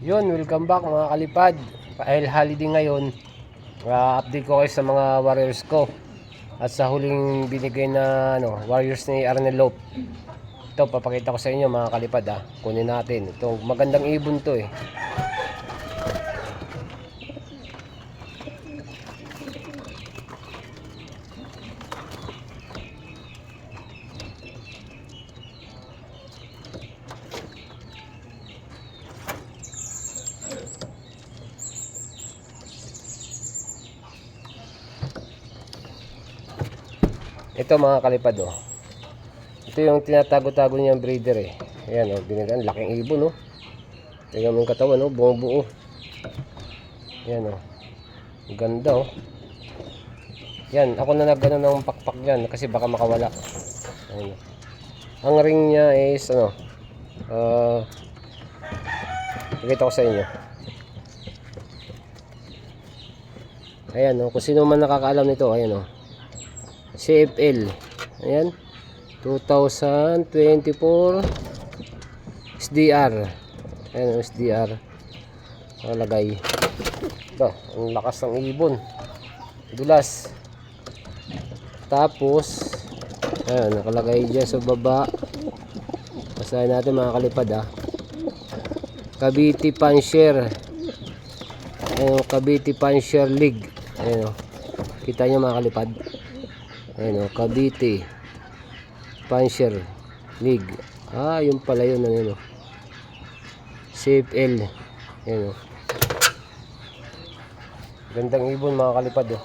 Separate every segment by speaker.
Speaker 1: Yun, welcome back mga kalipad. Dahil holiday ngayon, update ko kayo sa mga warriors ko. At sa huling binigay na warriors ni Arnelope. Ito, papakita ko sa inyo mga kalipad Kunin natin. Ito, magandang ibon to eh. Ito mga kalipad Ito yung tinatago-tago niyang breeder eh. Ayan binigyan, laking ibon Tingnan mo yung katawan buo-buo. Ayan ganda Yan, ako na nagano ng pakpak diyan kasi baka makawala. Ayan Ang ring niya is pakita ko sa inyo. Ayan kung sino man nakakaalam nito, ayan CFL. Ayan. 2024 SDR. Ayan SDR. Nakalagay. Ito, ang lakas ng ibon. Dulas. Tapos, ayan, nakalagay dyan sa baba. Basahin natin mga kalipad Cavite Pansier. Ayan, Cavite Pansier League. Ayan kita nyo mga kalipad. Ayan Cavite Pansier League. Yun pala yun CFL. Ayan gandang ibon mga kalipad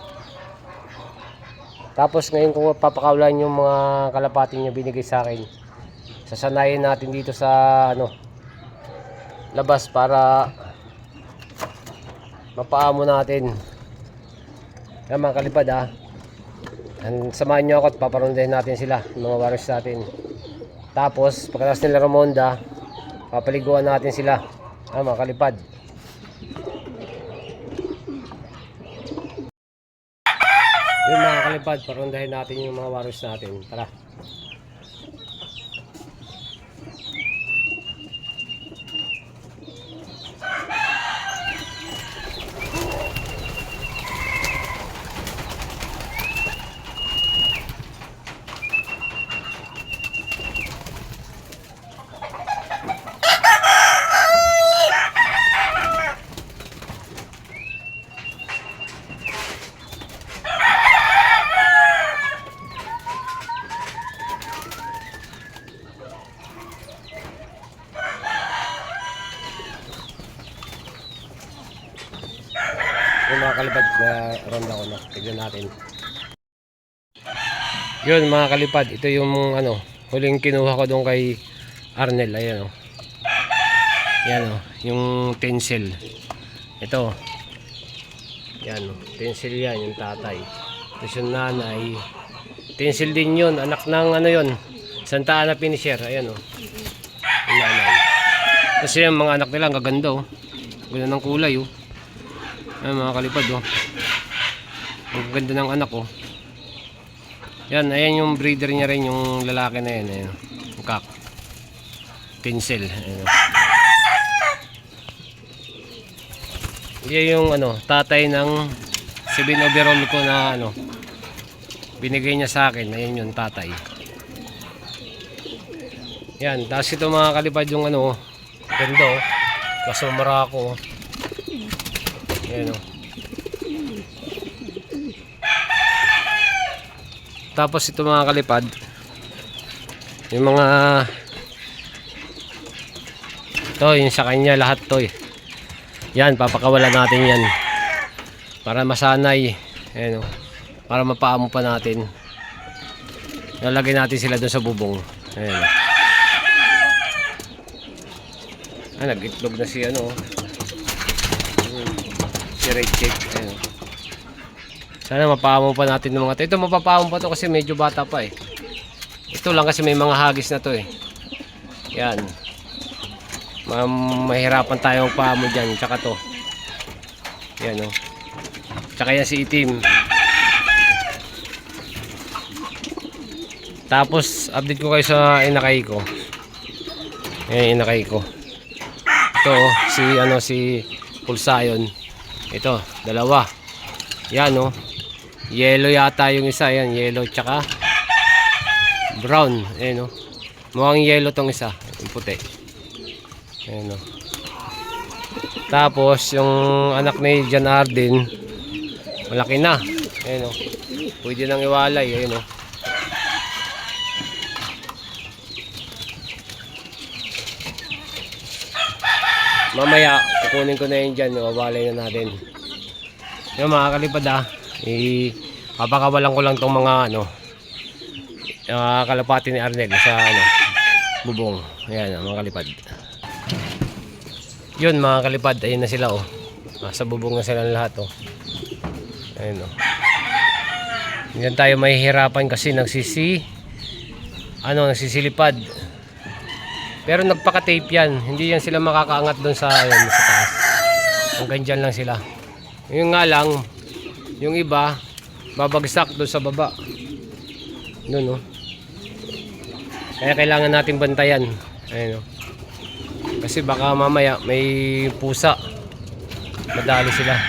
Speaker 1: Tapos ngayon kung papakawalan yung mga kalapating niya binigay sa akin, sasanayin natin dito sa labas para mapaamo natin. Ayan mga kalipad samahan nyo ako at paparundahin natin sila, mga warriors natin. Tapos pagkatapos nila rumonda, papaliguan natin sila mga kalipad. Yung mga kalipad, parundahin natin yung mga warriors natin. Tara. Yung mga kalipad na ronda ko na. Tignan natin. Yun mga kalipad. Ito yung huling kinuha ko doon kay Arnel. Ayan Yan yung tinsel. Ito. Yan tinsel yan. Yung tatay. Tapos yung nanay. Tinsel din yun. Anak ng yun. Santa Ana Finisher. Ayan yung nanay. Kasi yung mga anak nila ang gaganda Ganda ng kulay Ayan mga kalipad ang ganda ng anak Yan, ayan yung breeder niya rin, yung lalaki na yan ayan, yung kak tinsel yan yung tatay ng 7 overall ko na binigay niya sa akin. Ayan yung tatay. Yan, tapos ito mga kalipad yung ganda kasumara ko Ayan Tapos ito mga kalipad, yung mga yung sa kanya lahat yan, papakawalan natin yan para masanay. Ayan para mapaamo pa natin. Lalagay natin sila doon sa bubong. Ayan nag-itlog na si si Red Check. Sana mapaamo pa natin ng mga ito. Mapapaamo pa to kasi medyo bata pa Ito lang kasi may mga hagis na to Yan. Mahirapan tayong paamo dyan. Tsaka to. Yan Tsaka yan si itim. Tapos update ko kayo sa inakay ko. Ayan inakay ko. Ito oh, si Pulsayon. Ito, dalawa. Yan oh. Yellow yata yung isa, yan, yellow tsaka brown. Ayan oh. Mukhang yellow tong isa, yung puti. Ayan oh. Tapos yung anak ni John Arden, malaki na. Ayan oh. Pwede nang iwalay, ayan oh. Mamaya, kukunin ko na yun dyan. Iwawalay na natin. Yung mga kalipad papakawalan ko lang tong mga kalapati ni Arnel sa bubong. Ayan mga kalipad. Yun mga kalipad, ayun na sila oh. Sa bubong na sila lahat oh. Ayun oh. Diyan tayo mahihirapan kasi nagsisilipad. Pero nagpaka-tape yan. Hindi yan sila makakaangat doon sa taas. Hanggang dyan lang sila. Yung nga lang, yung iba, babagsak doon sa baba. Doon, no? Kaya kailangan natin bantayan. Ayun, no? Kasi baka mamaya may pusa. Madali sila.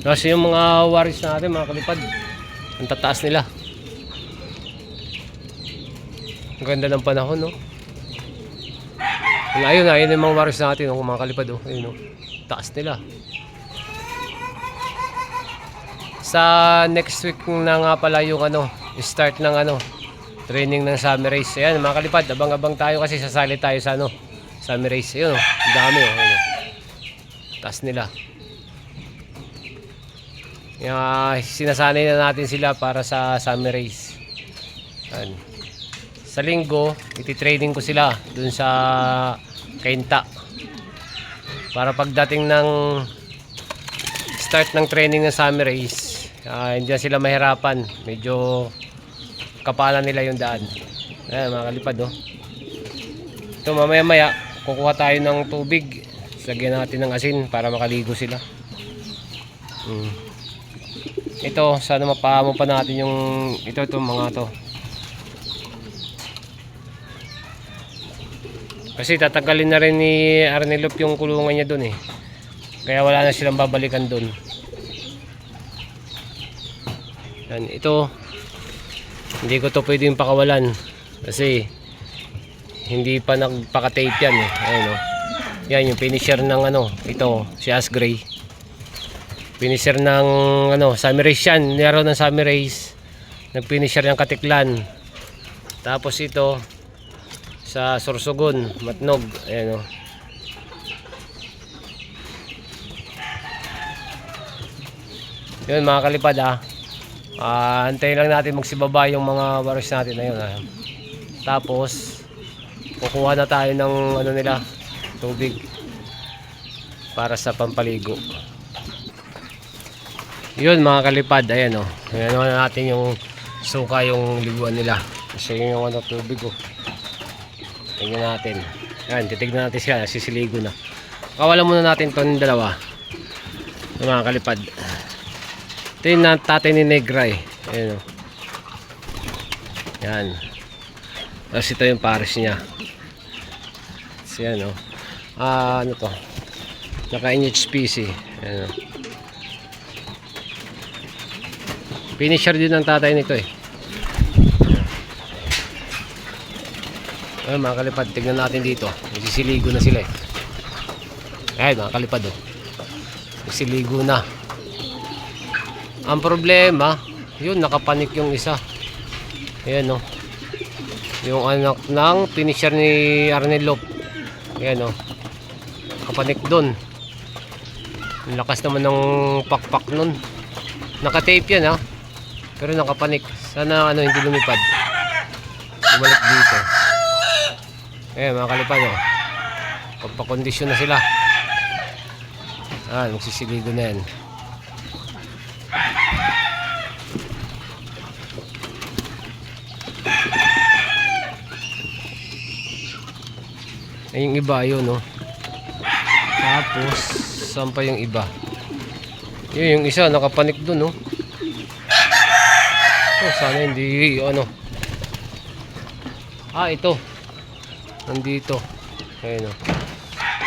Speaker 1: Kasi yung mga waris natin, mga kalipad, ang tataas nila. Ang ganda ng panahon, no? Ayun yung mga waris natin, no? Mga kalipad, oh. Ayun, no? Taas nila. Sa next week na nga pala yung start ng training ng summer race. Ayan, mga kalipad, abang-abang tayo kasi sasali tayo sa summer race. Ayun, oh. Ang dami, oh. Ayun, oh. Taas nila. Sinasanay na natin sila para sa summer race. Ayan. Sa linggo, iti-training ko sila dun sa Kainta. Para pagdating ng start ng training ng summer race, hindi sila mahirapan. Medyo kapalan nila yung daan. Ayan mga kalipad, oh. Ito mamaya-maya, kukuha tayo ng tubig. Lagyan natin ng asin para makaligo sila. Ito, sana mapahamo pa natin yung ito mga to. Kasi tatanggalin na rin ni Arnelop yung kulungan niya doon eh. Kaya wala na silang babalikan doon. Yan, ito hindi ko to pwedeng pakawalan kasi hindi pa nagpaka-tape yan eh. Ayun oh. Yan yung finisher ng ito, si Asgray. Finisher ng summer race yan. Nilaro ng summer race. Nag-finisher ng Katiklan. Tapos ito sa Sorsogon, Matnog. Ayan o. Yun mga kalipad antayin lang natin magsibaba yung mga waris natin na yun. Tapos kukuha na tayo ng nila, tubig para sa pampaligo. Yun mga kalipad, ayan o. Ayan natin yung suka yung liguan nila. Kasi yung tubig o. Tingnan natin. Ayan, titignan natin sila. Sisiligo na. Kawalan muna natin itong dalawa. Yung mga kalipad. Ito yung tatay ni Negra eh. Ayan o. Ayan. Tapos ito yung pares niya. So yan o. Ano to? Naka NHPC. Ayan o. Finisher din ang tatay nito eh. Ayun mga kalipad, tignan natin dito. Nagsisiligo na sila eh. Ayun mga kalipad oh. Nagsiligo na. Ang problema, yun nakapanik yung isa. Ayan oh. Yung anak ng finisher ni Arnelop. Ayan oh. Nakapanik dun. Ang lakas naman ng pakpak nun. Naka-tape yan pero nakapanik. Sana hindi lumipad. Bumalik dito. Mga kalipad pagpakondisyon na sila. Magsisiligo na yan. Yung iba yun tapos saan pa yung iba? Yung isa nakapanik dun sana hindi ito nandito Ayun o.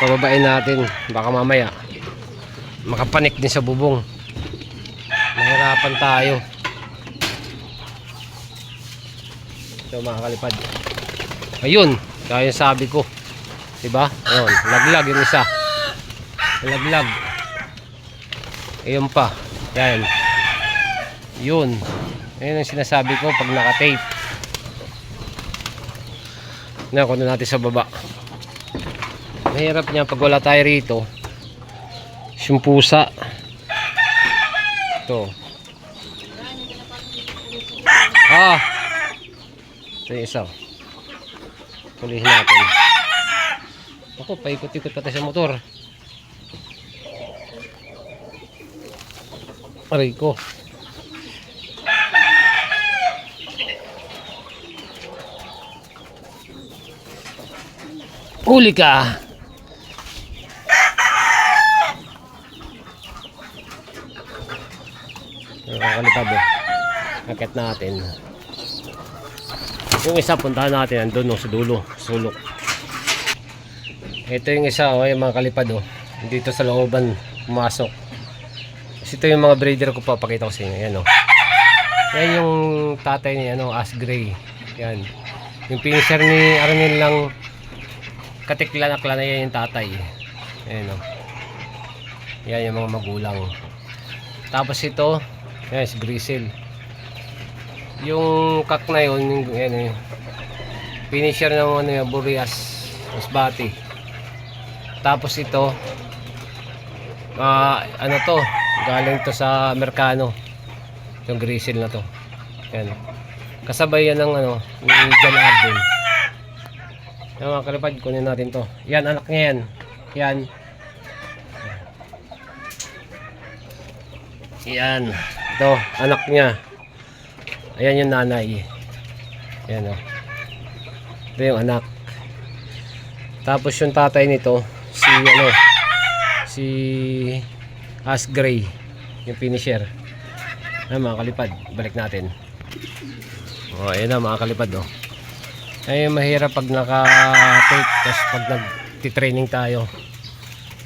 Speaker 1: Pababain natin. Baka mamaya makapanik din sa bubong. Mahirapan tayo. Ito mga kalipad. Ayun. Kaya sabi ko. Diba? Ayun. Laglag yung isa. Laglag. Ayun pa. Yan. Yun. Ayun ang sinasabi ko pag naka-tape. Kunin natin sa baba. Mahirap niya pag wala tayo rito. Yung pusa. Ito. Ito yung isa. Pulihin natin. Ako, paikot-ikot pati sa motor. Aray ko. Huli ka. Nakakalipad eh. Akit natin. Yung isa puntahan natin andun sa dulo, sulok. Ito yung isa yung mga kalipad dito sa looban pumasok. Kasi ito yung mga breeder ko, papakita ko sa inyo. Yan yan yung tatay ni Ash Gray. Yan. Yung finisher ni Arnel lang katiklan-akla na yan yung tatay. Ayan yan yung mga magulang. Tapos ito yan si Grisel. Yung kak na yun yung finisher ng Boreas Masbate. Tapos ito to galing to sa Mercano yung Grisel na to. Yan. Kasabay yan ng yung John Arden. Yan mga kalipad, kunin natin to. Yan, anak niya yan. Yan. Yan. Ito, anak niya. Ayan yung nanay. Yan Ito yung anak. Tapos yung tatay nito, si Ash Gray. Yung finisher. Yan mga kalipad, balik natin. Ayan mga kalipad ay mahirap pag naka-tape tapos pag nag-training tayo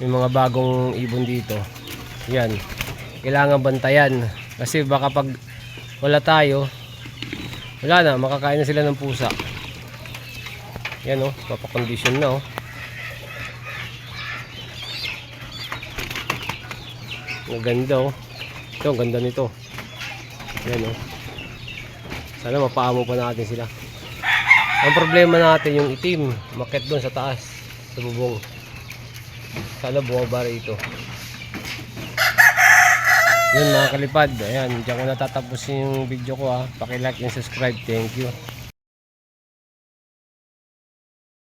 Speaker 1: yung mga bagong ibon dito yan kailangan bantayan kasi baka pag wala tayo wala na, makakain na sila ng pusa. Yan papakondisyon na ang ganda ito ang ganda nito. Yan sana mapaamo pa natin sila. Ang problema natin yung itim, makit doon sa taas, sa bubong. Sana bumaba rito. Yun mga kalipad, ayan, diyan ko natatapos yung video ko Paki-like and subscribe. Thank you.